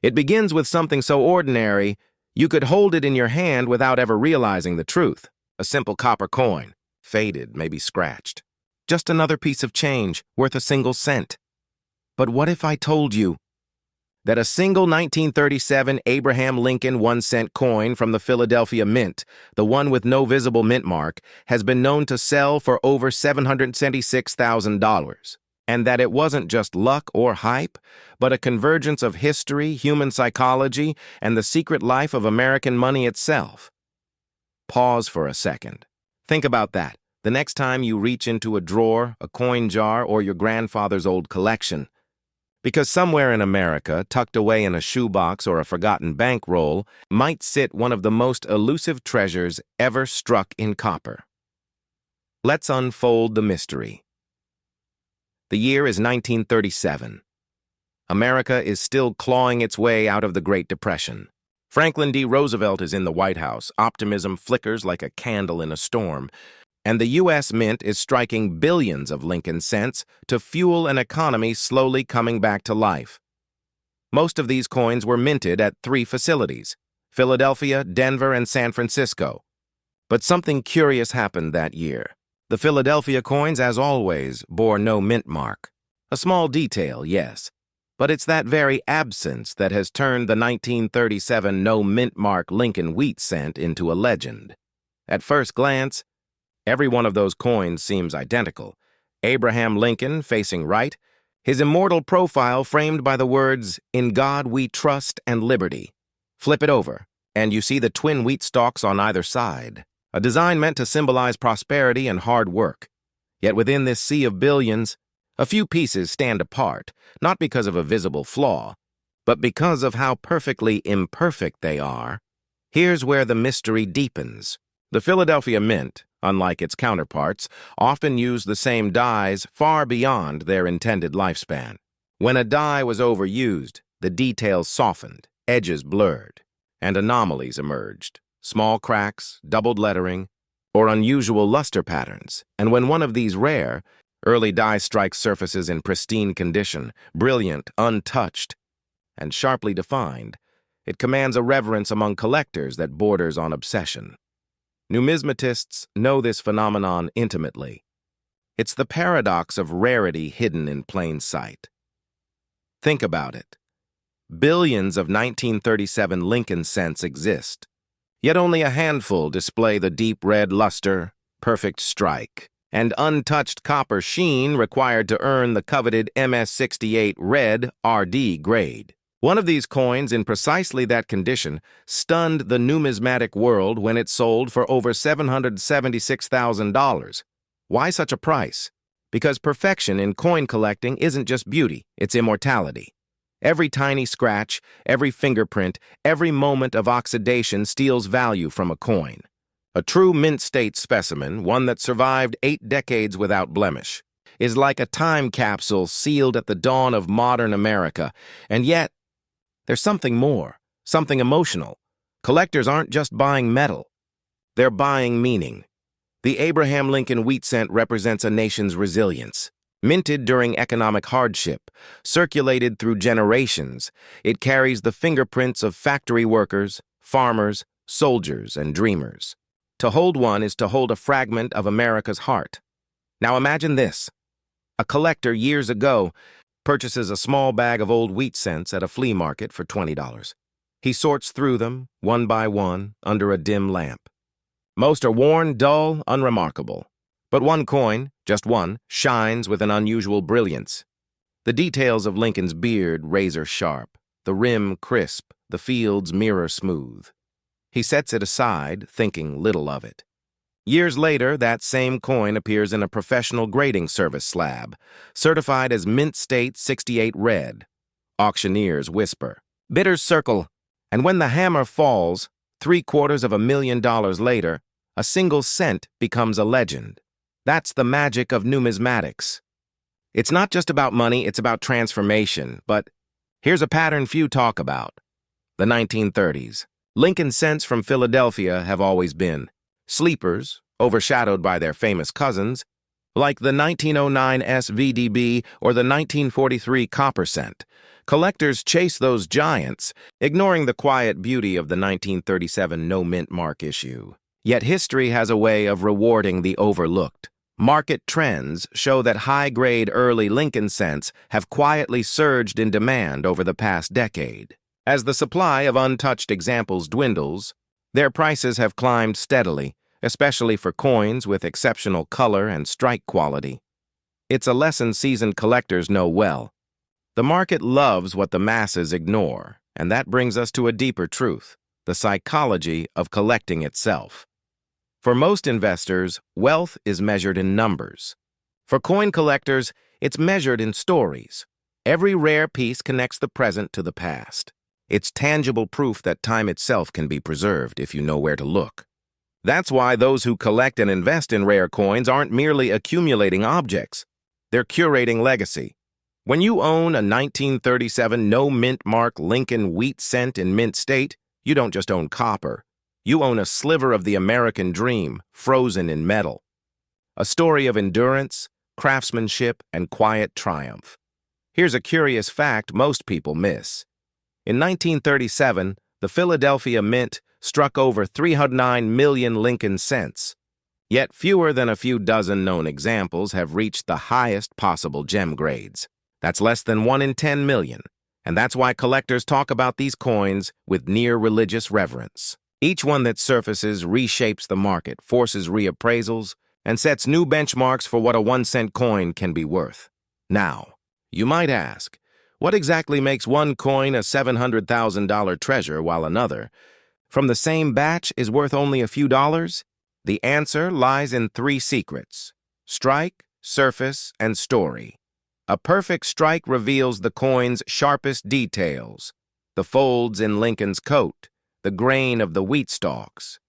It begins with something so ordinary, you could hold it in your hand without ever realizing the truth. A simple copper coin, faded, maybe scratched. Just another piece of change, worth a single cent. But what if I told you that a single 1937 Abraham Lincoln 1-cent coin from the Philadelphia Mint, the one with no visible mint mark, has been known to sell for over $776,000, and that it wasn't just luck or hype, but a convergence of history, human psychology, and the secret life of American money itself? Pause for a second. Think about that. The next time you reach into a drawer, a coin jar, or your grandfather's old collection, because somewhere in America, tucked away in a shoebox or a forgotten bankroll, might sit one of the most elusive treasures ever struck in copper. Let's unfold the mystery. The year is 1937. America is still clawing its way out of the Great Depression. Franklin D. Roosevelt is in the White House. Optimism flickers like a candle in a storm. And the U.S. Mint is striking billions of Lincoln cents to fuel an economy slowly coming back to life. Most of these coins were minted at 3 facilities: Philadelphia, Denver, and San Francisco. But something curious happened that year. The Philadelphia coins, as always, bore no mint mark. A small detail, yes, but it's that very absence that has turned the 1937 no mint mark Lincoln wheat cent into a legend. At first glance, every one of those coins seems identical. Abraham Lincoln facing right, his immortal profile framed by the words, "In God we trust and liberty." Flip it over, and you see the twin wheat stalks on either side, a design meant to symbolize prosperity and hard work. Yet within this sea of billions, a few pieces stand apart, not because of a visible flaw, but because of how perfectly imperfect they are. Here's where the mystery deepens. The Philadelphia Mint, unlike its counterparts, often used the same dies far beyond their intended lifespan. When a die was overused, the details softened, edges blurred, and anomalies emerged. Small cracks, doubled lettering, or unusual luster patterns. And when one of these rare, early die strikes surfaces in pristine condition, brilliant, untouched, and sharply defined, it commands a reverence among collectors that borders on obsession. Numismatists know this phenomenon intimately. It's the paradox of rarity hidden in plain sight. Think about it. Billions of 1937 Lincoln cents exist, yet only a handful display the deep red luster, perfect strike, and untouched copper sheen required to earn the coveted MS-68 red RD grade. One of these coins in precisely that condition stunned the numismatic world when it sold for over $776,000. Why such a price? Because perfection in coin collecting isn't just beauty, it's immortality. Every tiny scratch, every fingerprint, every moment of oxidation steals value from a coin. A true mint-state specimen, one that survived 8 decades without blemish, is like a time capsule sealed at the dawn of modern America, and yet, there's something more, something emotional. Collectors aren't just buying metal. They're buying meaning. The Abraham Lincoln wheat cent represents a nation's resilience. Minted during economic hardship, circulated through generations, it carries the fingerprints of factory workers, farmers, soldiers, and dreamers. To hold one is to hold a fragment of America's heart. Now imagine this. A collector years ago purchases a small bag of old wheat cents at a flea market for $20. He sorts through them, one by one, under a dim lamp. Most are worn, dull, unremarkable. But one coin, just one, shines with an unusual brilliance. The details of Lincoln's beard razor sharp, the rim crisp, the fields mirror smooth. He sets it aside, thinking little of it. Years later, that same coin appears in a professional grading service slab, certified as Mint State 68 Red. Auctioneers whisper, "Bidders circle," and when the hammer falls, $750,000 later, a single cent becomes a legend. That's the magic of numismatics. It's not just about money, it's about transformation, but here's a pattern few talk about. The 1930s. Lincoln cents from Philadelphia have always been sleepers, overshadowed by their famous cousins, like the 1909 SVDB or the 1943 copper cent, Collectors chase those giants, ignoring the quiet beauty of the 1937 no-mint mark issue. Yet history has a way of rewarding the overlooked. Market trends show that high-grade early Lincoln cents have quietly surged in demand over the past decade. As the supply of untouched examples dwindles, their prices have climbed steadily, especially for coins with exceptional color and strike quality. It's a lesson seasoned collectors know well. The market loves what the masses ignore, and that brings us to a deeper truth: the psychology of collecting itself. For most investors, wealth is measured in numbers. For coin collectors, it's measured in stories. Every rare piece connects the present to the past. It's tangible proof that time itself can be preserved if you know where to look. That's why those who collect and invest in rare coins aren't merely accumulating objects. They're curating legacy. When you own a 1937 no-mint mark Lincoln wheat cent in mint state, you don't just own copper. You own a sliver of the American dream, frozen in metal. A story of endurance, craftsmanship, and quiet triumph. Here's a curious fact most people miss. In 1937, the Philadelphia Mint struck over 309 million Lincoln cents. Yet fewer than a few dozen known examples have reached the highest possible gem grades. That's less than 1 in 10 million, and that's why collectors talk about these coins with near-religious reverence. Each one that surfaces reshapes the market, forces reappraisals, and sets new benchmarks for what a 1-cent coin can be worth. Now, you might ask, what exactly makes one coin a $700,000 treasure while another, from the same batch, is worth only a few dollars? The answer lies in 3 secrets: strike, surface, and story. A perfect strike reveals the coin's sharpest details: the folds in Lincoln's coat, the grain of the wheat stalks.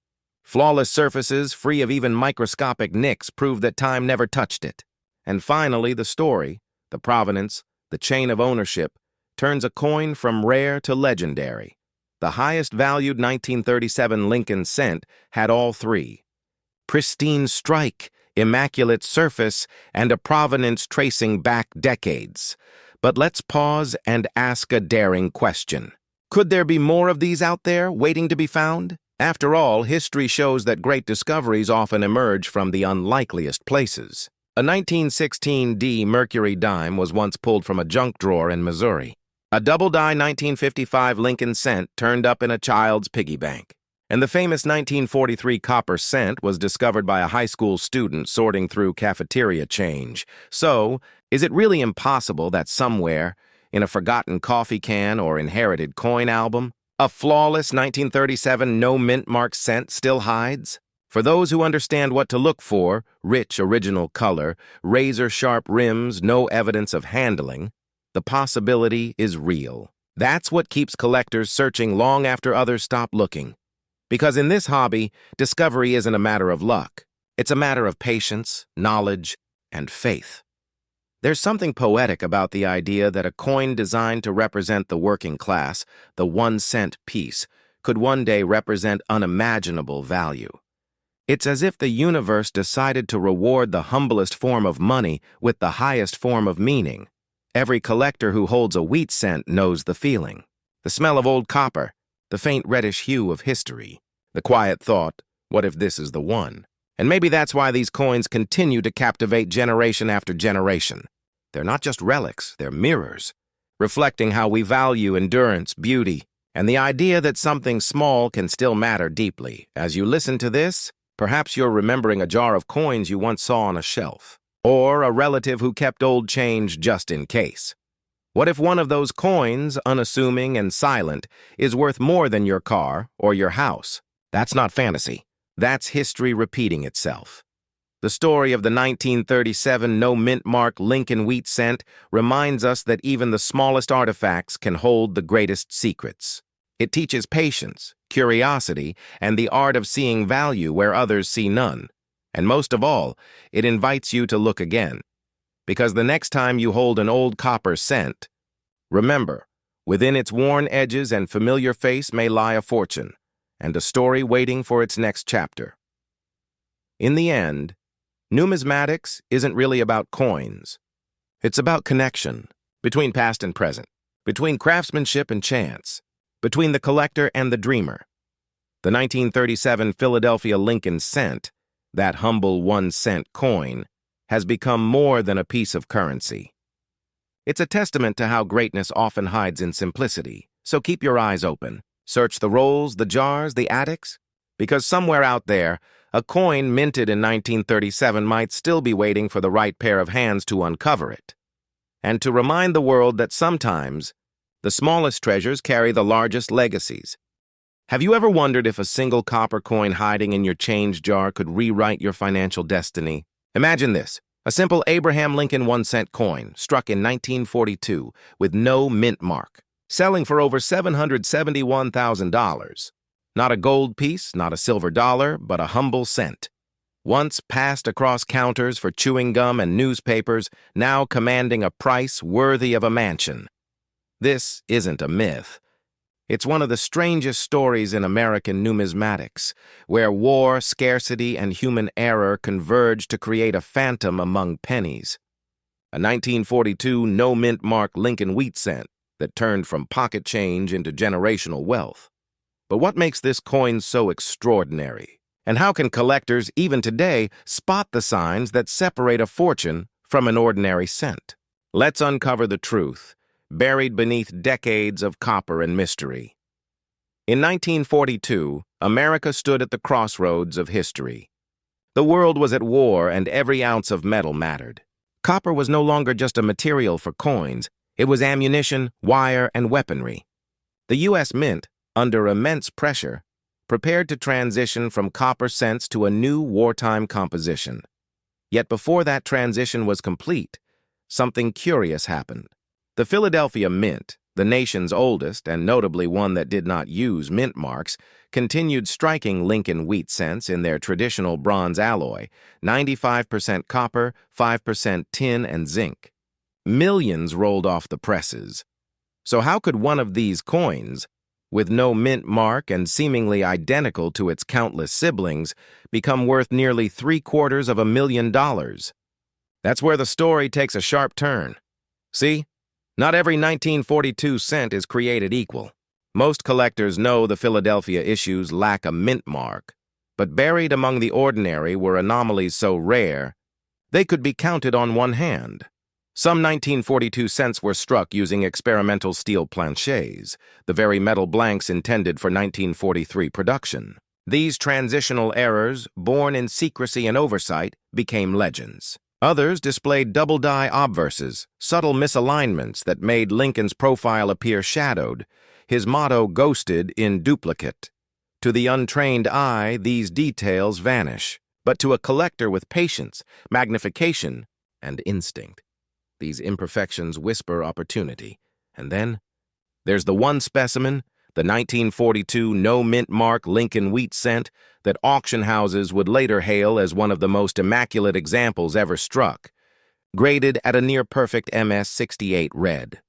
Flawless surfaces, free of even microscopic nicks, prove that time never touched it. And finally, the story, the provenance, the chain of ownership, turns a coin from rare to legendary. The highest valued 1937 Lincoln cent had all 3: pristine strike, immaculate surface, and a provenance tracing back decades. But let's pause and ask a daring question. Could there be more of these out there, waiting to be found? After all, history shows that great discoveries often emerge from the unlikeliest places. A 1916 D Mercury dime was once pulled from a junk drawer in Missouri. A double-die 1955 Lincoln cent turned up in a child's piggy bank. And the famous 1943 copper cent was discovered by a high school student sorting through cafeteria change. So, is it really impossible that somewhere, in a forgotten coffee can or inherited coin album, a flawless 1937 no-mint mark cent still hides? For those who understand what to look for, rich original color, razor-sharp rims, no evidence of handling, the possibility is real. That's what keeps collectors searching long after others stop looking. Because in this hobby, discovery isn't a matter of luck. It's a matter of patience, knowledge, and faith. There's something poetic about the idea that a coin designed to represent the working class, the 1-cent piece, could one day represent unimaginable value. It's as if the universe decided to reward the humblest form of money with the highest form of meaning. Every collector who holds a wheat cent knows the feeling. The smell of old copper, the faint reddish hue of history, the quiet thought, what if this is the one? And maybe that's why these coins continue to captivate generation after generation. They're not just relics, they're mirrors, reflecting how we value endurance, beauty, and the idea that something small can still matter deeply. As you listen to this, perhaps you're remembering a jar of coins you once saw on a shelf, or a relative who kept old change just in case. What if one of those coins, unassuming and silent, is worth more than your car or your house? That's not fantasy. That's history repeating itself. The story of the 1937 no-mint mark Lincoln wheat cent reminds us that even the smallest artifacts can hold the greatest secrets. It teaches patience, curiosity, and the art of seeing value where others see none. And most of all, it invites you to look again. Because the next time you hold an old copper cent, remember, within its worn edges and familiar face may lie a fortune, and a story waiting for its next chapter. In the end, numismatics isn't really about coins. It's about connection between past and present, between craftsmanship and chance, between the collector and the dreamer. The 1937 Philadelphia Lincoln cent, that humble 1-cent coin, has become more than a piece of currency. It's a testament to how greatness often hides in simplicity, so keep your eyes open. Search the rolls, the jars, the attics, because somewhere out there, a coin minted in 1937 might still be waiting for the right pair of hands to uncover it, and to remind the world that sometimes the smallest treasures carry the largest legacies. Have you ever wondered if a single copper coin hiding in your change jar could rewrite your financial destiny? Imagine this, a simple Abraham Lincoln 1-cent coin struck in 1942 with no mint mark, selling for over $771,000. Not a gold piece, not a silver dollar, but a humble cent. Once passed across counters for chewing gum and newspapers, now commanding a price worthy of a mansion. This isn't a myth. It's one of the strangest stories in American numismatics, where war, scarcity, and human error converge to create a phantom among pennies. A 1942 no-mint mark Lincoln wheat cent that turned from pocket change into generational wealth. But what makes this coin so extraordinary? And how can collectors, even today, spot the signs that separate a fortune from an ordinary cent? Let's uncover the truth, buried beneath decades of copper and mystery. In 1942, America stood at the crossroads of history. The world was at war and every ounce of metal mattered. Copper was no longer just a material for coins, it was ammunition, wire, and weaponry. The U.S. Mint, under immense pressure, prepared to transition from copper cents to a new wartime composition. Yet before that transition was complete, something curious happened. The Philadelphia Mint, the nation's oldest and notably one that did not use mint marks, continued striking Lincoln wheat cents in their traditional bronze alloy, 95% copper, 5% tin and zinc. Millions rolled off the presses. So how could one of these coins, with no mint mark and seemingly identical to its countless siblings, become worth nearly $750,000? That's where the story takes a sharp turn. See? Not every 1942 cent is created equal. Most collectors know the Philadelphia issues lack a mint mark, but buried among the ordinary were anomalies so rare, they could be counted on one hand. Some 1942 cents were struck using experimental steel planchets, the very metal blanks intended for 1943 production. These transitional errors, born in secrecy and oversight, became legends. Others displayed double-die obverses, subtle misalignments that made Lincoln's profile appear shadowed, his motto ghosted in duplicate. To the untrained eye, these details vanish, but to a collector with patience, magnification, and instinct, these imperfections whisper opportunity. And then there's the one specimen, the 1942 no-mint mark Lincoln wheat cent, that auction houses would later hail as one of the most immaculate examples ever struck, graded at a near-perfect MS-68 red.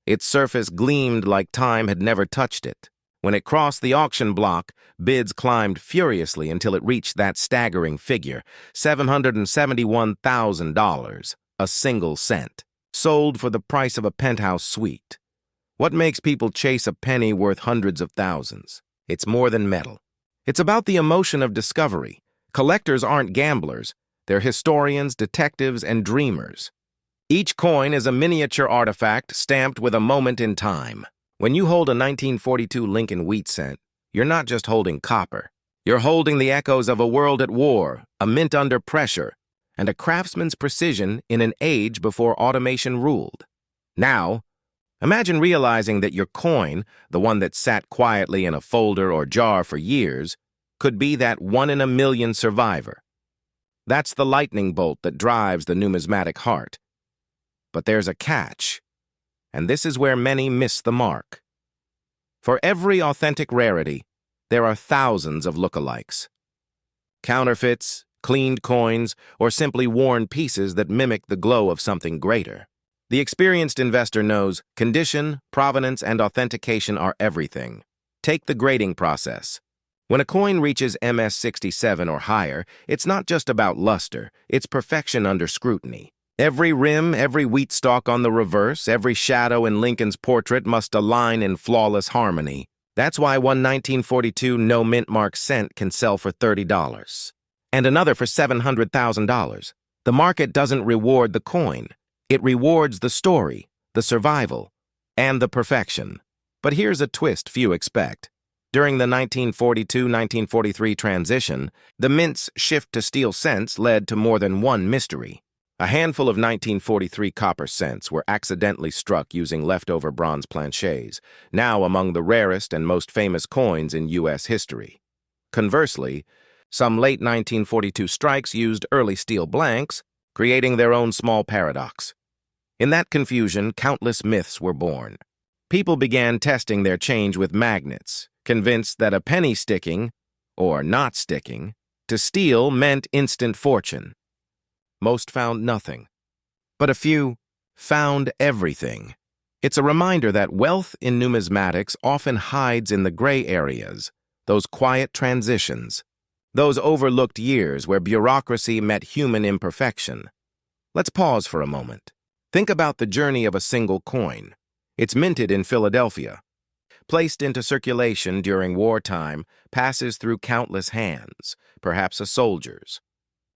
Its surface gleamed like time had never touched it. When it crossed the auction block, bids climbed furiously until it reached that staggering figure, $771,000, a single cent, sold for the price of a penthouse suite. What makes people chase a penny worth hundreds of thousands? It's more than metal. It's about the emotion of discovery. Collectors aren't gamblers. They're historians, detectives, and dreamers. Each coin is a miniature artifact stamped with a moment in time. When you hold a 1942 Lincoln wheat cent, you're not just holding copper. You're holding the echoes of a world at war, a mint under pressure, and a craftsman's precision in an age before automation ruled. Now, imagine realizing that your coin, the one that sat quietly in a folder or jar for years, could be that one-in-a-million survivor. That's the lightning bolt that drives the numismatic heart. But there's a catch, and this is where many miss the mark. For every authentic rarity, there are thousands of lookalikes. Counterfeits, cleaned coins, or simply worn pieces that mimic the glow of something greater. The experienced investor knows condition, provenance, and authentication are everything. Take the grading process. When a coin reaches MS-67 or higher, it's not just about luster, it's perfection under scrutiny. Every rim, every wheat stalk on the reverse, every shadow in Lincoln's portrait must align in flawless harmony. That's why one 1942 no mint mark cent can sell for $30, and another for $700,000. The market doesn't reward the coin. It rewards the story, the survival, and the perfection. But here's a twist few expect. During the 1942-1943 transition, the mint's shift to steel cents led to more than one mystery. A handful of 1943 copper cents were accidentally struck using leftover bronze planchets, now among the rarest and most famous coins in U.S. history. Conversely, some late 1942 strikes used early steel blanks, creating their own small paradox. In that confusion, countless myths were born. People began testing their change with magnets, convinced that a penny sticking, or not sticking, to steel meant instant fortune. Most found nothing, but a few found everything. It's a reminder that wealth in numismatics often hides in the gray areas, those quiet transitions, those overlooked years where bureaucracy met human imperfection. Let's pause for a moment. Think about the journey of a single coin. It's minted in Philadelphia, placed into circulation during wartime, passes through countless hands, perhaps a soldier's,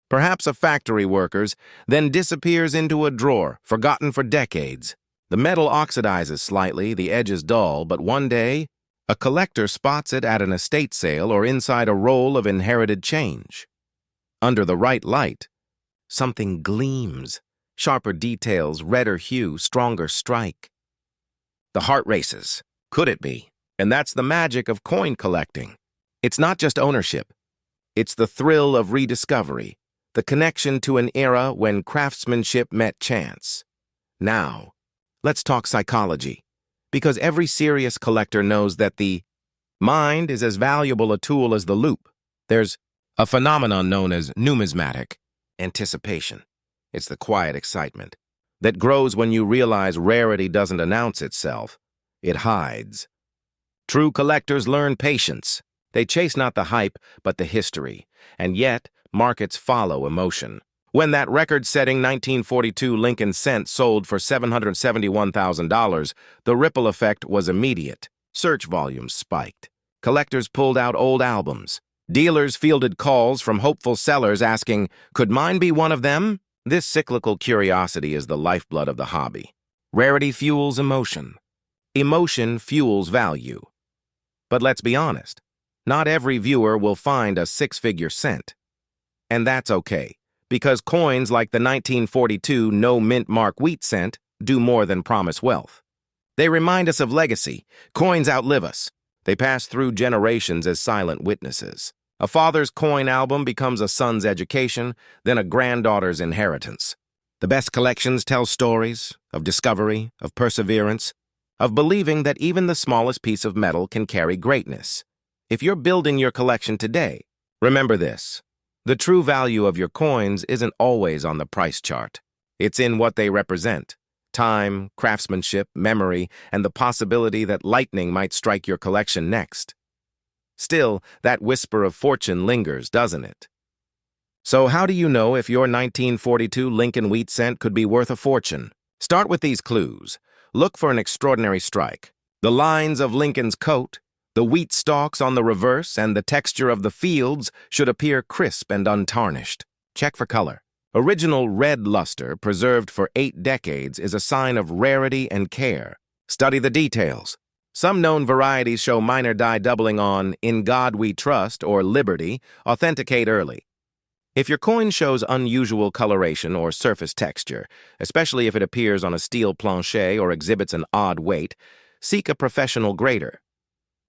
perhaps a factory worker's, then disappears into a drawer, forgotten for decades. The metal oxidizes slightly, the edges dull, but one day, a collector spots it at an estate sale or inside a roll of inherited change. Under the right light, something gleams, sharper details, redder hue, stronger strike. The heart races. Could it be? And that's the magic of coin collecting. It's not just ownership. It's the thrill of rediscovery, the connection to an era when craftsmanship met chance. Now, let's talk psychology, because every serious collector knows that the mind is as valuable a tool as the loop. There's a phenomenon known as numismatic anticipation. It's the quiet excitement that grows when you realize rarity doesn't announce itself, it hides. True collectors learn patience. They chase not the hype, but the history, and yet markets follow emotion. When that record-setting 1942 Lincoln cent sold for $771,000, the ripple effect was immediate. Search volumes spiked. Collectors pulled out old albums. Dealers fielded calls from hopeful sellers asking, "Could mine be one of them?" This cyclical curiosity is the lifeblood of the hobby. Rarity fuels emotion. Emotion fuels value. But let's be honest, not every viewer will find a six-figure cent. And that's okay, because coins like the 1942 no mint mark wheat cent do more than promise wealth. They remind us of legacy. Coins outlive us. They pass through generations as silent witnesses. A father's coin album becomes a son's education, then a granddaughter's inheritance. The best collections tell stories of discovery, of perseverance, of believing that even the smallest piece of metal can carry greatness. If you're building your collection today, remember this. The true value of your coins isn't always on the price chart. It's in what they represent. Time, craftsmanship, memory, and the possibility that lightning might strike your collection next. Still, that whisper of fortune lingers, doesn't it? So how do you know if your 1942 Lincoln wheat cent could be worth a fortune? Start with these clues. Look for an extraordinary strike. The lines of Lincoln's coat, the wheat stalks on the reverse, and the texture of the fields should appear crisp and untarnished. Check for color. Original red luster, preserved for 8 decades, is a sign of rarity and care. Study the details. Some known varieties show minor dye doubling on "In God We Trust" or "Liberty." Authenticate early. If your coin shows unusual coloration or surface texture, especially if it appears on a steel planchet or exhibits an odd weight, seek a professional grader.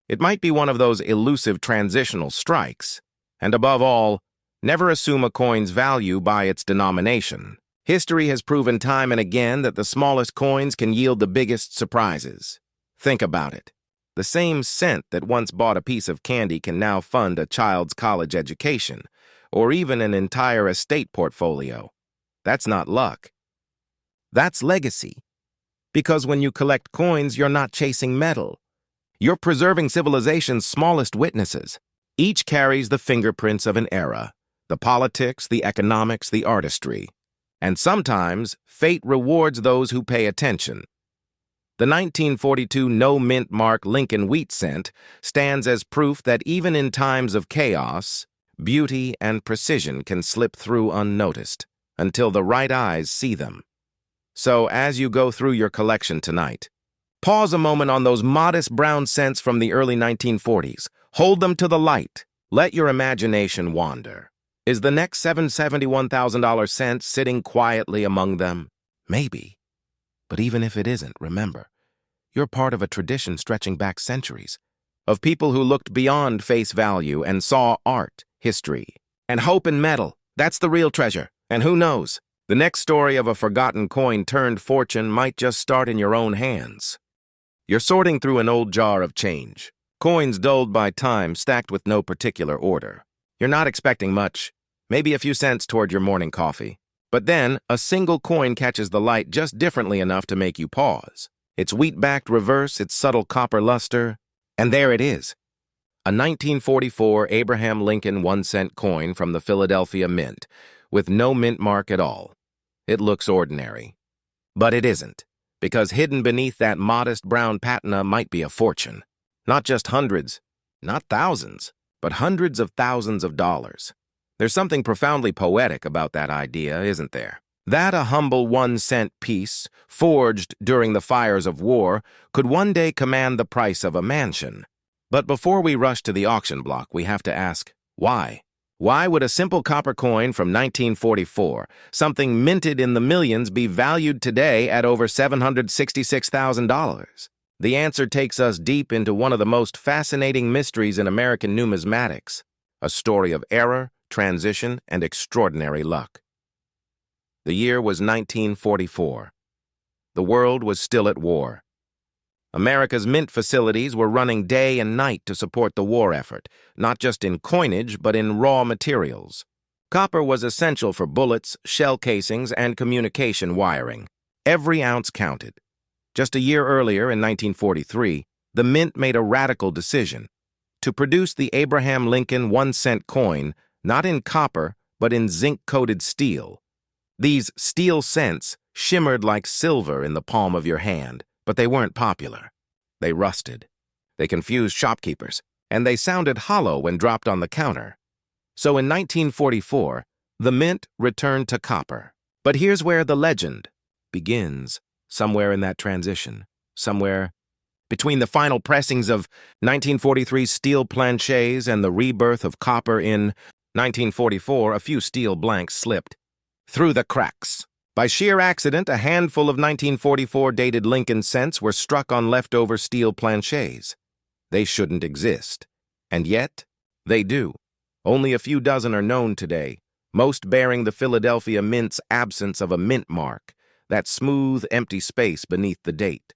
It might be one of those elusive transitional strikes. And above all, never assume a coin's value by its denomination. History has proven time and again that the smallest coins can yield the biggest surprises. Think about it. The same cent that once bought a piece of candy can now fund a child's college education, or even an entire estate portfolio. That's not luck. That's legacy. Because when you collect coins, you're not chasing metal. You're preserving civilization's smallest witnesses. Each carries the fingerprints of an era, the politics, the economics, the artistry. And sometimes, fate rewards those who pay attention. The 1942 no-mint mark Lincoln wheat cent stands as proof that even in times of chaos, beauty and precision can slip through unnoticed until the right eyes see them. So, as you go through your collection tonight, pause a moment on those modest brown cents from the early 1940s. Hold them to the light. Let your imagination wander. Is the next $771,000 cent sitting quietly among them? Maybe. But even if it isn't, remember, you're part of a tradition stretching back centuries, of people who looked beyond face value and saw art, history, and hope in metal. That's the real treasure. And who knows, the next story of a forgotten coin turned fortune might just start in your own hands. You're sorting through an old jar of change, coins dulled by time stacked with no particular order. You're not expecting much, maybe a few cents toward your morning coffee. But then, a single coin catches the light just differently enough to make you pause. Its wheat-backed reverse, its subtle copper luster, and there it is. A 1944 Abraham Lincoln 1-cent coin from the Philadelphia Mint, with no mint mark at all. It looks ordinary. But it isn't, because hidden beneath that modest brown patina might be a fortune. Not just hundreds, not thousands, but hundreds of thousands of dollars. There's something profoundly poetic about that idea, isn't there? That a humble 1-cent piece, forged during the fires of war, could one day command the price of a mansion. But before we rush to the auction block, we have to ask, why? Why would a simple copper coin from 1944, something minted in the millions, be valued today at over $766,000? The answer takes us deep into one of the most fascinating mysteries in American numismatics, a story of error, transition, and extraordinary luck. The year was 1944. The world was still at war. America's mint facilities were running day and night to support the war effort, not just in coinage, but in raw materials. Copper was essential for bullets, shell casings, and communication wiring. Every ounce counted. Just a year earlier, in 1943, the mint made a radical decision to produce the Abraham Lincoln 1-cent coin not in copper, but in zinc-coated steel. These steel cents shimmered like silver in the palm of your hand, but they weren't popular. They rusted. They confused shopkeepers, and they sounded hollow when dropped on the counter. So in 1944, the mint returned to copper. But here's where the legend begins, somewhere in that transition, somewhere between the final pressings of 1943's steel planchets and the rebirth of copper in 1944, a few steel blanks slipped through the cracks. By sheer accident, a handful of 1944 dated Lincoln cents were struck on leftover steel planchets. They shouldn't exist. And yet, they do. Only a few dozen are known today, most bearing the Philadelphia Mint's absence of a mint mark, that smooth, empty space beneath the date.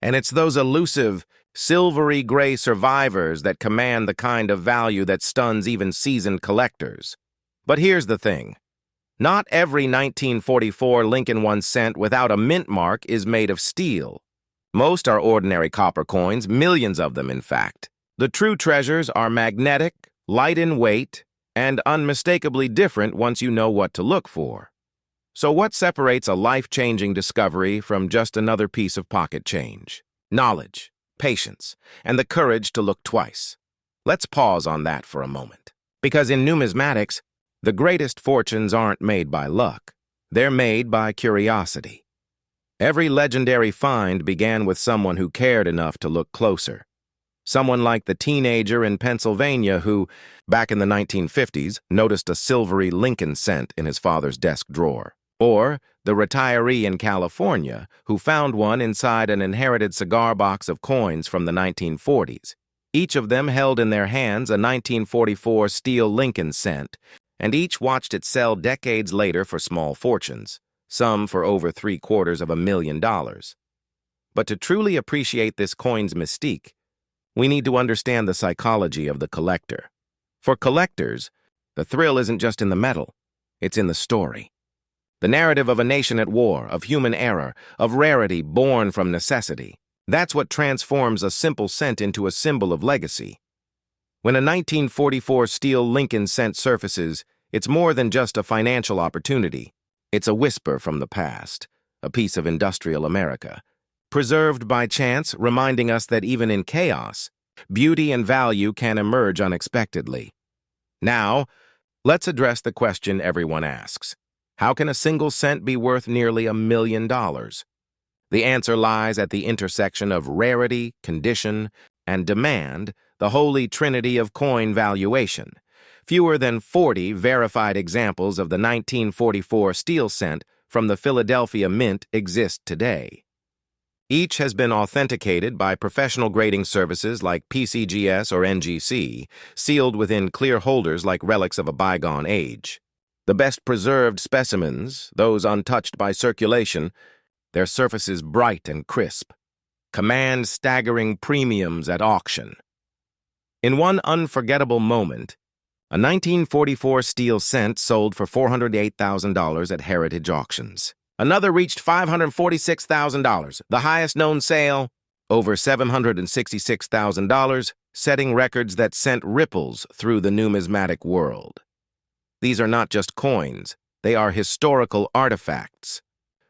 And it's those elusive, silvery gray survivors that command the kind of value that stuns even seasoned collectors. But here's the thing. Not every 1944 Lincoln 1-cent without a mint mark is made of steel. Most are ordinary copper coins, millions of them in fact. The true treasures are magnetic, light in weight, and unmistakably different once you know what to look for. So what separates a life-changing discovery from just another piece of pocket change? Knowledge, patience, and the courage to look twice. Let's pause on that for a moment. Because in numismatics, the greatest fortunes aren't made by luck. They're made by curiosity. Every legendary find began with someone who cared enough to look closer. Someone like the teenager in Pennsylvania who, back in the 1950s, noticed a silvery Lincoln cent in his father's desk drawer. Or the retiree in California who found one inside an inherited cigar box of coins from the 1940s. Each of them held in their hands a 1944 steel Lincoln cent, and each watched it sell decades later for small fortunes, some for over $750,000. But to truly appreciate this coin's mystique, we need to understand the psychology of the collector. For collectors, the thrill isn't just in the metal, it's in the story. The narrative of a nation at war, of human error, of rarity born from necessity. That's what transforms a simple cent into a symbol of legacy. When a 1944 steel Lincoln cent surfaces, it's more than just a financial opportunity. It's a whisper from the past, a piece of industrial America, preserved by chance, reminding us that even in chaos, beauty and value can emerge unexpectedly. Now, let's address the question everyone asks. How can a single cent be worth nearly $1 million? The answer lies at the intersection of rarity, condition, and demand, the holy trinity of coin valuation. Fewer than 40 verified examples of the 1944 steel cent from the Philadelphia Mint exist today. Each has been authenticated by professional grading services like PCGS or NGC, sealed within clear holders like relics of a bygone age. The best preserved specimens, those untouched by circulation, their surfaces bright and crisp, command staggering premiums at auction. In one unforgettable moment, a 1944 steel cent sold for $408,000 at Heritage Auctions. Another reached $546,000, the highest known sale, over $766,000, setting records that sent ripples through the numismatic world. These are not just coins, they are historical artifacts,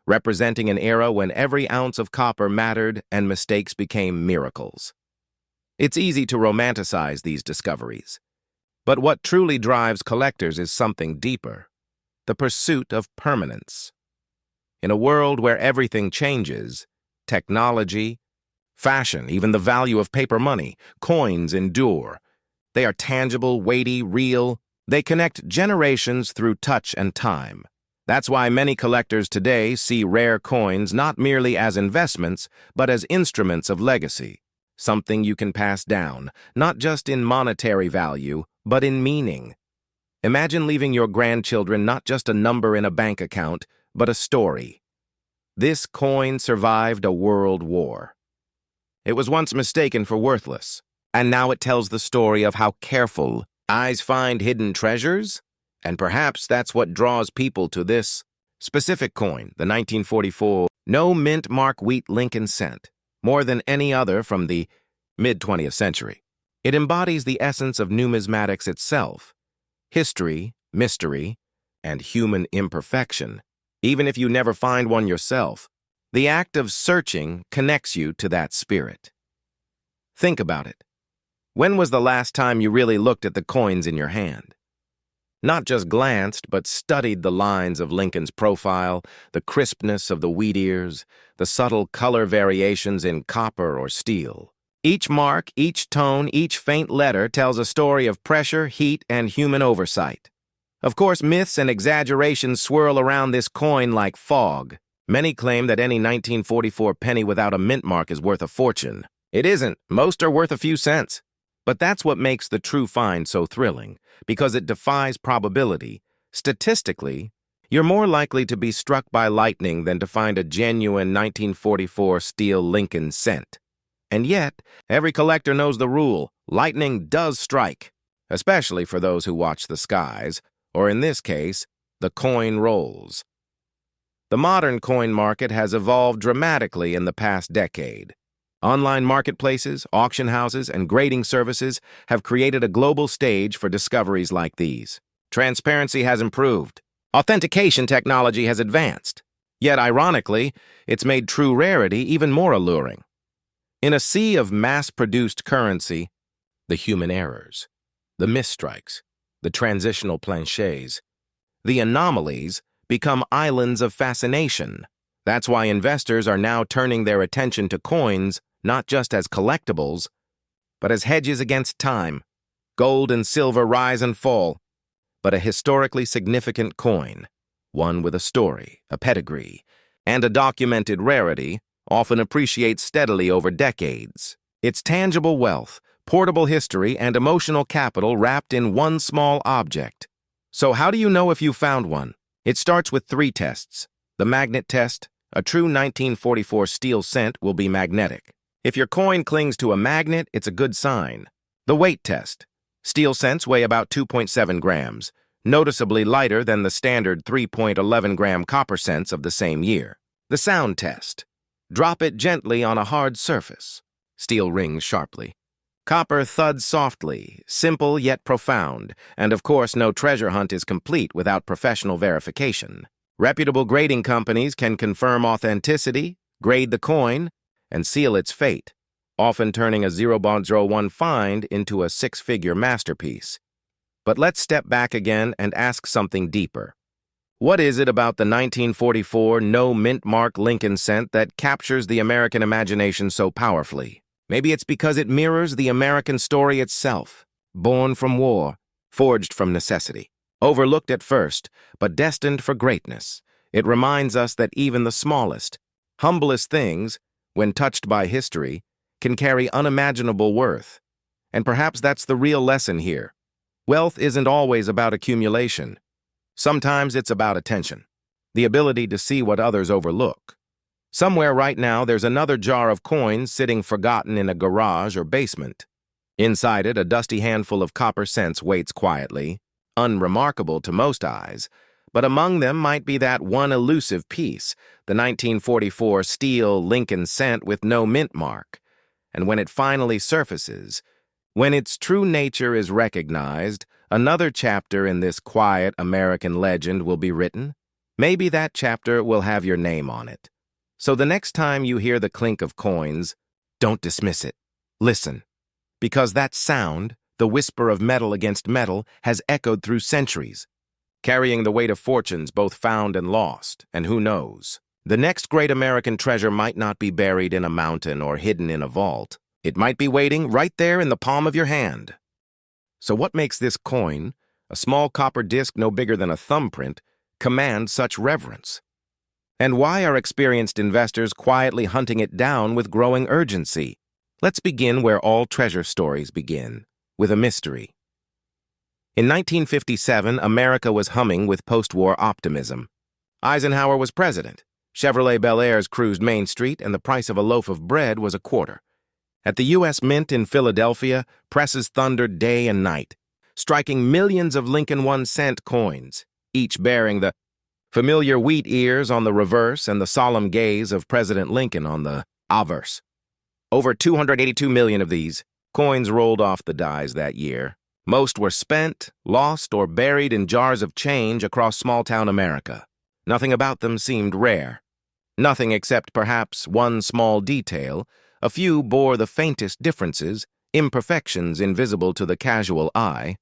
representing an era when every ounce of copper mattered and mistakes became miracles. It's easy to romanticize these discoveries, but what truly drives collectors is something deeper: the pursuit of permanence. In a world where everything changes, technology, fashion, even the value of paper money, coins endure. They are tangible, weighty, real. They connect generations through touch and time. That's why many collectors today see rare coins not merely as investments, but as instruments of legacy, something you can pass down, not just in monetary value, but in meaning. Imagine leaving your grandchildren not just a number in a bank account, but a story. This coin survived a world war. It was once mistaken for worthless, and now it tells the story of how careful eyes find hidden treasures, and perhaps that's what draws people to this specific coin, the 1944 no mint mark wheat Lincoln cent, more than any other from the mid-20th century. It embodies the essence of numismatics itself: history, mystery, and human imperfection. Even if you never find one yourself, the act of searching connects you to that spirit. Think about it. When was the last time you really looked at the coins in your hand? Not just glanced, but studied the lines of Lincoln's profile, the crispness of the wheat ears, the subtle color variations in copper or steel. Each mark, each tone, each faint letter tells a story of pressure, heat, and human oversight. Of course, myths and exaggerations swirl around this coin like fog. Many claim that any 1944 penny without a mint mark is worth a fortune. It isn't. Most are worth a few cents. But that's what makes the true find so thrilling, because it defies probability. Statistically, you're more likely to be struck by lightning than to find a genuine 1944 steel Lincoln cent. And yet, every collector knows the rule: lightning does strike, especially for those who watch the skies, or in this case, the coin rolls. The modern coin market has evolved dramatically in the past decade. Online marketplaces, auction houses, and grading services have created a global stage for discoveries like these. Transparency has improved. Authentication technology has advanced. Yet, ironically, it's made true rarity even more alluring. In a sea of mass-produced currency, the human errors, the misstrikes, the transitional planchets, the anomalies become islands of fascination. That's why investors are now turning their attention to coins not just as collectibles, but as hedges against time. Gold and silver rise and fall, but a historically significant coin, one with a story, a pedigree, and a documented rarity, often appreciates steadily over decades. It's tangible wealth, portable history, and emotional capital wrapped in one small object. So how do you know if you found one? It starts with 3 tests. The magnet test: a true 1944 steel cent will be magnetic. If your coin clings to a magnet, it's a good sign. The weight test: steel cents weigh about 2.7 grams, noticeably lighter than the standard 3.11-gram copper cents of the same year. The sound test: drop it gently on a hard surface. Steel rings sharply. Copper thuds softly, simple yet profound, and of course no treasure hunt is complete without professional verification. Reputable grading companies can confirm authenticity, grade the coin, and seal its fate, often turning a 0.01 find into a six-figure masterpiece. But let's step back again and ask something deeper. What is it about the 1944 no mint mark Lincoln cent that captures the American imagination so powerfully? Maybe it's because it mirrors the American story itself, born from war, forged from necessity. Overlooked at first, but destined for greatness, it reminds us that even the smallest, humblest things, when touched by history, can carry unimaginable worth. And perhaps that's the real lesson here. Wealth isn't always about accumulation. Sometimes it's about attention, the ability to see what others overlook. Somewhere right now there's another jar of coins sitting forgotten in a garage or basement. Inside it, a dusty handful of copper cents waits quietly, unremarkable to most eyes, but among them might be that one elusive piece, the 1944 steel Lincoln cent with no mint mark. And when it finally surfaces, when its true nature is recognized, another chapter in this quiet American legend will be written. Maybe that chapter will have your name on it. So the next time you hear the clink of coins, don't dismiss it. Listen, because that sound, the whisper of metal against metal, has echoed through centuries, carrying the weight of fortunes both found and lost, and who knows? The next great American treasure might not be buried in a mountain or hidden in a vault. It might be waiting right there in the palm of your hand. So what makes this coin, a small copper disc no bigger than a thumbprint, command such reverence? And why are experienced investors quietly hunting it down with growing urgency? Let's begin where all treasure stories begin, with a mystery. In 1957, America was humming with post-war optimism. Eisenhower was president. Chevrolet Bel Airs cruised Main Street, and the price of a loaf of bread was a quarter. At the U.S. Mint in Philadelphia, presses thundered day and night, striking millions of Lincoln 1-cent coins, each bearing the familiar wheat ears on the reverse and the solemn gaze of President Lincoln on the obverse. Over 282 million of these coins rolled off the dies that year. Most were spent, lost, or buried in jars of change across small-town America. Nothing about them seemed rare. Nothing except perhaps one small detail. A few bore the faintest differences, imperfections invisible to the casual eye,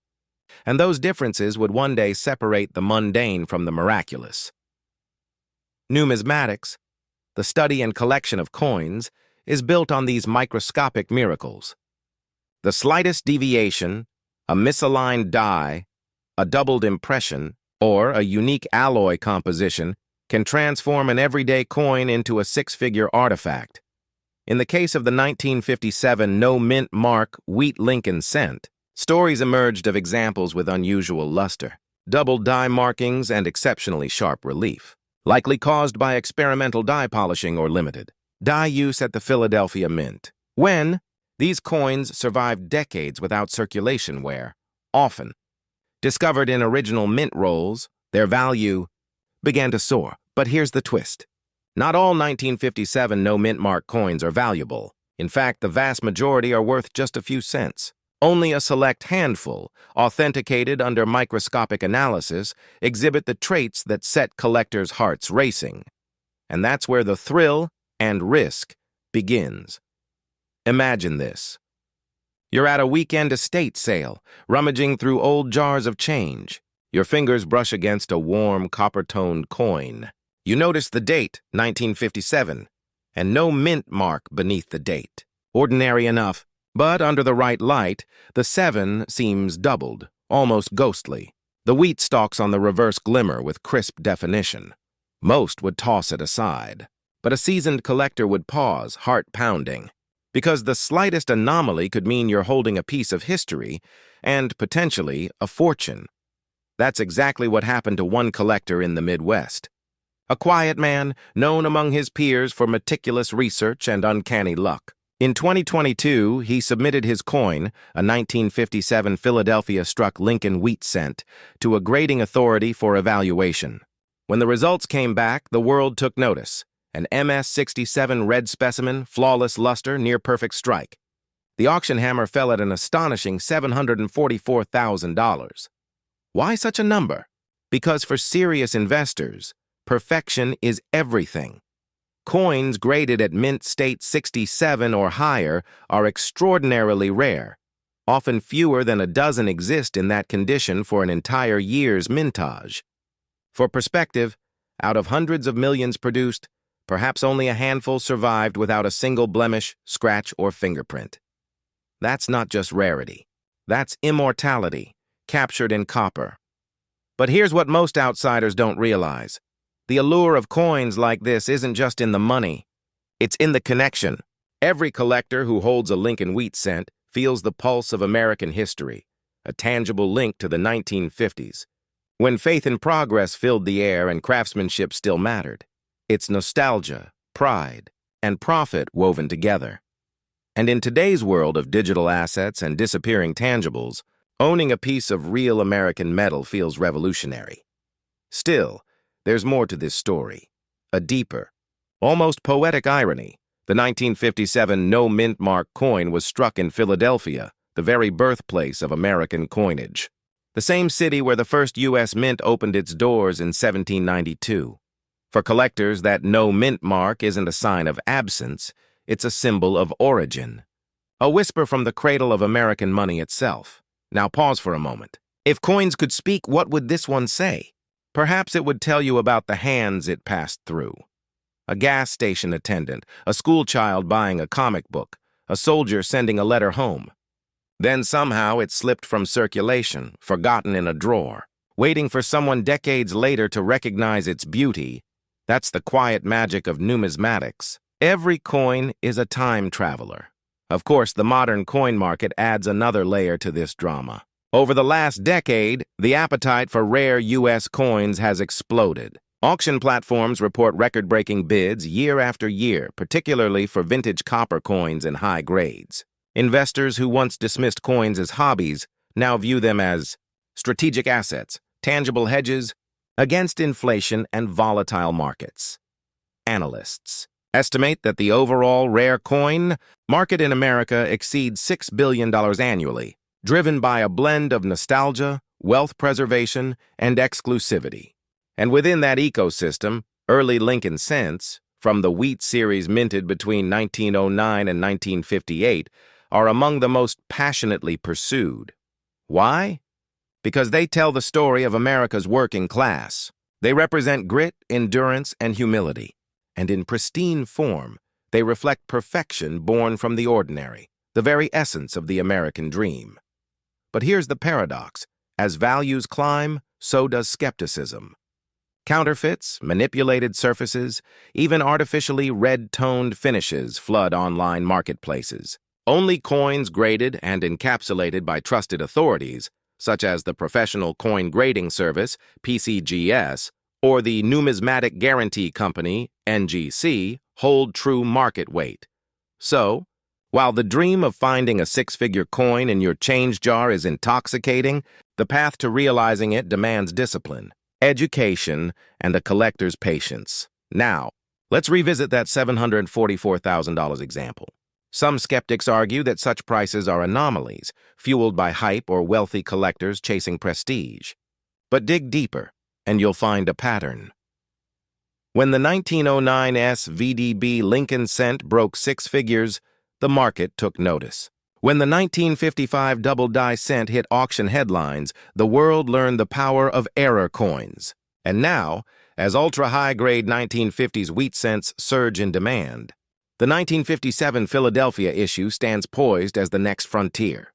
and those differences would one day separate the mundane from the miraculous. Numismatics, the study and collection of coins, is built on these microscopic miracles. The slightest deviation, a misaligned die, a doubled impression, or a unique alloy composition can transform an everyday coin into a six-figure artifact. In the case of the 1957 no mint mark wheat Lincoln cent, stories emerged of examples with unusual luster, double die markings, and exceptionally sharp relief, likely caused by experimental die polishing or limited die use at the Philadelphia Mint. When these coins survived decades without circulation wear, often discovered in original mint rolls, their value began to soar. But here's the twist. Not all 1957 no mint mark coins are valuable. In fact, the vast majority are worth just a few cents. Only a select handful, authenticated under microscopic analysis, exhibit the traits that set collectors' hearts racing. And that's where the thrill and risk begins. Imagine this. You're at a weekend estate sale, rummaging through old jars of change. Your fingers brush against a warm, copper-toned coin. You notice the date, 1957, and no mint mark beneath the date. Ordinary enough, but under the right light, the 7 seems doubled, almost ghostly. The wheat stalks on the reverse glimmer with crisp definition. Most would toss it aside, but a seasoned collector would pause, heart pounding, because the slightest anomaly could mean you're holding a piece of history and, potentially, a fortune. That's exactly what happened to one collector in the Midwest. A quiet man, known among his peers for meticulous research and uncanny luck. In 2022, he submitted his coin, a 1957 Philadelphia-struck Lincoln wheat cent, to a grading authority for evaluation. When the results came back, the world took notice. An MS-67 red specimen, flawless luster, near-perfect strike. The auction hammer fell at an astonishing $744,000. Why such a number? Because for serious investors, perfection is everything. Coins graded at mint state 67 or higher are extraordinarily rare. Often fewer than a dozen exist in that condition for an entire year's mintage. For perspective, out of hundreds of millions produced, perhaps only a handful survived without a single blemish, scratch, or fingerprint. That's not just rarity. That's immortality, captured in copper. But here's what most outsiders don't realize. The allure of coins like this isn't just in the money. It's in the connection. Every collector who holds a Lincoln wheat cent feels the pulse of American history, a tangible link to the 1950s, when faith in progress filled the air and craftsmanship still mattered. It's nostalgia, pride, and profit woven together. And in today's world of digital assets and disappearing tangibles, owning a piece of real American metal feels revolutionary. Still, there's more to this story, a deeper, almost poetic irony. The 1957 no-mint mark coin was struck in Philadelphia, the very birthplace of American coinage. The same city where the first U.S. mint opened its doors in 1792. For collectors, that no-mint mark isn't a sign of absence, it's a symbol of origin. A whisper from the cradle of American money itself. Now pause for a moment. If coins could speak, what would this one say? Perhaps it would tell you about the hands it passed through. A gas station attendant, a school child buying a comic book, a soldier sending a letter home. Then somehow it slipped from circulation, forgotten in a drawer, waiting for someone decades later to recognize its beauty. That's the quiet magic of numismatics. Every coin is a time traveler. Of course, the modern coin market adds another layer to this drama. Over the last decade, the appetite for rare U.S. coins has exploded. Auction platforms report record-breaking bids year after year, particularly for vintage copper coins in high grades. Investors who once dismissed coins as hobbies now view them as strategic assets, tangible hedges against inflation and volatile markets. Analysts estimate that the overall rare coin market in America exceeds $6 billion annually, driven by a blend of nostalgia, wealth preservation, and exclusivity. And within that ecosystem, early Lincoln cents, from the wheat series minted between 1909 and 1958, are among the most passionately pursued. Why? Because they tell the story of America's working class. They represent grit, endurance, and humility. And in pristine form, they reflect perfection born from the ordinary, the very essence of the American dream. But here's the paradox. As values climb, so does skepticism. Counterfeits, manipulated surfaces, even artificially red-toned finishes flood online marketplaces. Only coins graded and encapsulated by trusted authorities, such as the Professional Coin Grading Service, PCGS, or the Numismatic Guarantee Company, NGC, hold true market weight. So, while the dream of finding a six-figure coin in your change jar is intoxicating, the path to realizing it demands discipline, education, and a collector's patience. Now, let's revisit that $744,000 example. Some skeptics argue that such prices are anomalies, fueled by hype or wealthy collectors chasing prestige. But dig deeper, and you'll find a pattern. When the 1909 SVDB Lincoln cent broke six figures, the market took notice. When the 1955 double-die cent hit auction headlines, the world learned the power of error coins. And now, as ultra-high-grade 1950s wheat cents surge in demand, the 1957 Philadelphia issue stands poised as the next frontier.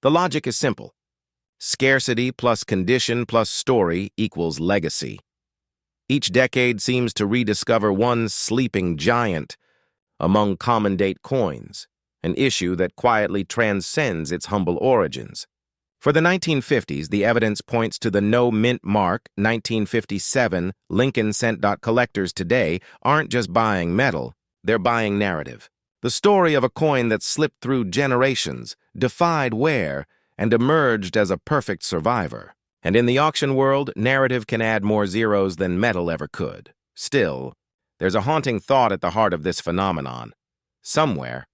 The logic is simple. Scarcity plus condition plus story equals legacy. Each decade seems to rediscover one sleeping giant among common-date coins, an issue that quietly transcends its humble origins. For the 1950s, the evidence points to the no-mint mark 1957 Lincoln cent. Collectors today aren't just buying metal, they're buying narrative. The story of a coin that slipped through generations, defied wear, and emerged as a perfect survivor. And in the auction world, narrative can add more zeros than metal ever could. Still, there's a haunting thought at the heart of this phenomenon. Somewhere,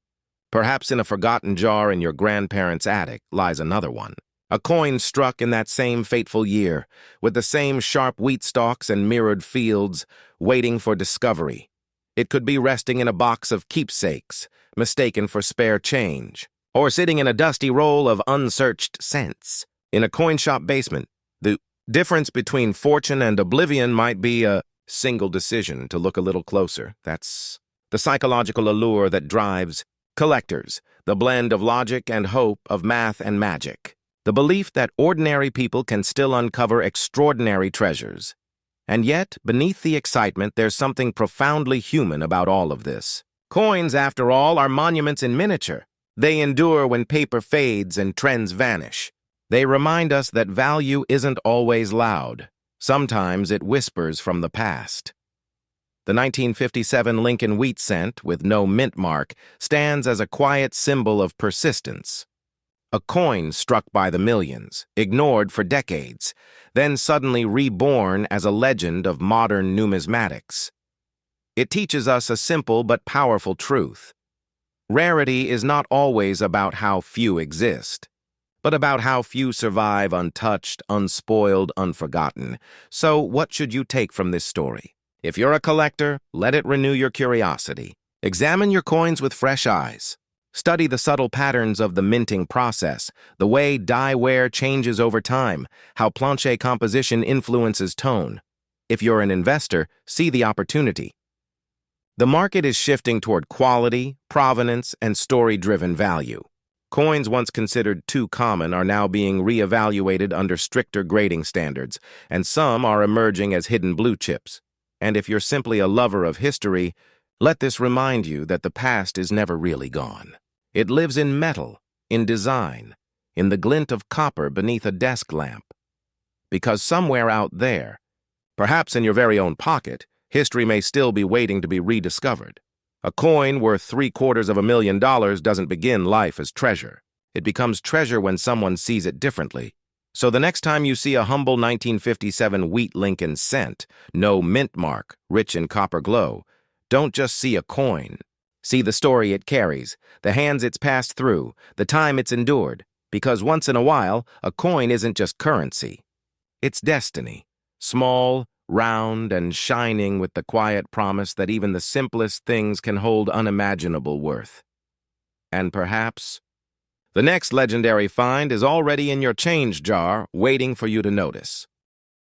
perhaps in a forgotten jar in your grandparents' attic, lies another one. A coin struck in that same fateful year, with the same sharp wheat stalks and mirrored fields, waiting for discovery. It could be resting in a box of keepsakes, mistaken for spare change, or sitting in a dusty roll of unsearched cents. In a coin shop basement, the difference between fortune and oblivion might be a single decision to look a little closer. That's the psychological allure that drives collectors, the blend of logic and hope, of math and magic. The belief that ordinary people can still uncover extraordinary treasures. And yet, beneath the excitement, there's something profoundly human about all of this. Coins, after all, are monuments in miniature. They endure when paper fades and trends vanish. They remind us that value isn't always loud. Sometimes it whispers from the past. The 1957 Lincoln wheat cent, with no mint mark, stands as a quiet symbol of persistence. A coin struck by the millions, ignored for decades, then suddenly reborn as a legend of modern numismatics. It teaches us a simple but powerful truth. Rarity is not always about how few exist, but about how few survive untouched, unspoiled, unforgotten. So what should you take from this story? If you're a collector, let it renew your curiosity. Examine your coins with fresh eyes. Study the subtle patterns of the minting process, the way die wear changes over time, how planche composition influences tone. If you're an investor, see the opportunity. The market is shifting toward quality, provenance, and story-driven value. Coins once considered too common are now being re-evaluated under stricter grading standards, and some are emerging as hidden blue chips. And if you're simply a lover of history, let this remind you that the past is never really gone. It lives in metal, in design, in the glint of copper beneath a desk lamp. Because somewhere out there, perhaps in your very own pocket, history may still be waiting to be rediscovered. A coin worth $750,000 doesn't begin life as treasure. It becomes treasure when someone sees it differently. So the next time you see a humble 1957 wheat Lincoln cent, no mint mark, rich in copper glow, don't just see a coin. See the story it carries, the hands it's passed through, the time it's endured. Because once in a while, a coin isn't just currency. It's destiny. Small, round, and shining with the quiet promise that even the simplest things can hold unimaginable worth. And perhaps the next legendary find is already in your change jar, waiting for you to notice.